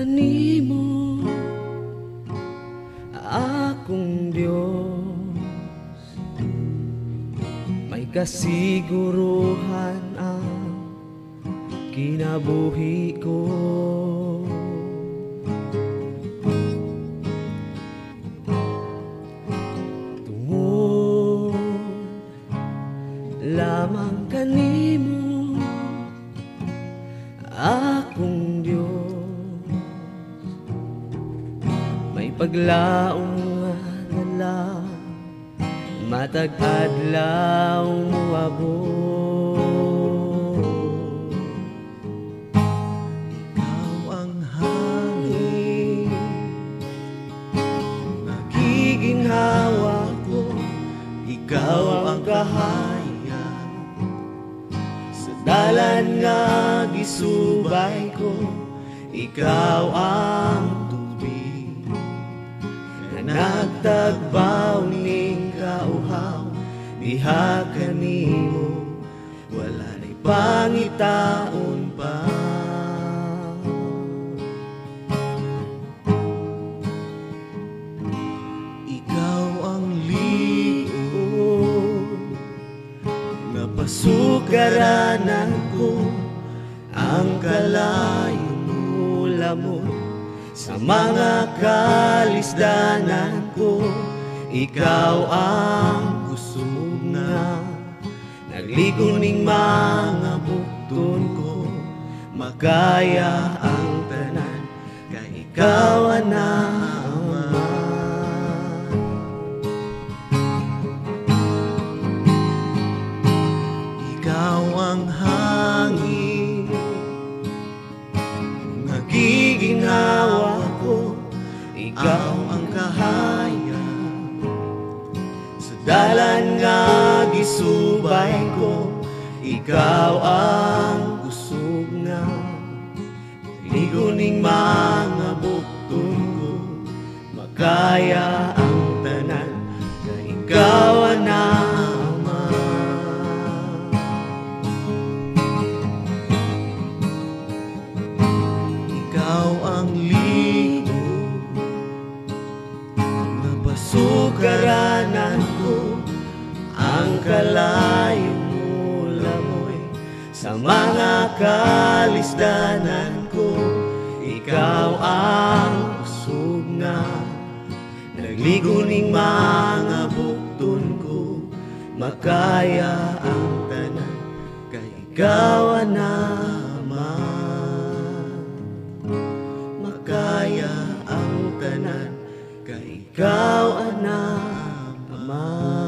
kanimo akong Dios, may kasiguruhan ang kinabuhi ko. Tungod lamang kanimo akong Dios, may paglaong adlaw, matag adlaw moabot. Ikaw ang hangin, nagiginhawa ko, ikaw ang kahayag, sa dalan nga gisubay ko, ikaw ang tubig na nagtagbaw ning kauhaw. Diha kanimo wala na'y pangitaon pa. ikaw ang liog, Pasugaranan ko ang kalayong lamon sa mga kalisdanan ko. Ikaw ang kusog na nagligo ning mga bukton ko. Makaya ang tanan kay ikaw na Ama. ikaw ang hangin, nagiginhawa ko, ikaw ang kahayag, sa dalan nga gisubay ko. Ikaw ang kusog na ligo ning mga bukton ko. Makaya ang tanan na ikaw na Ama. ikaw ang liog, Pasugaranan ko ang kalayong lamoy sa mga kalisdanan ko. Ikaw ang kusog na nagligo ning mga bukton ko. Makaya ang tanan kay ikaw na Ama. Makaya ang tanan kay ikaw na Ama.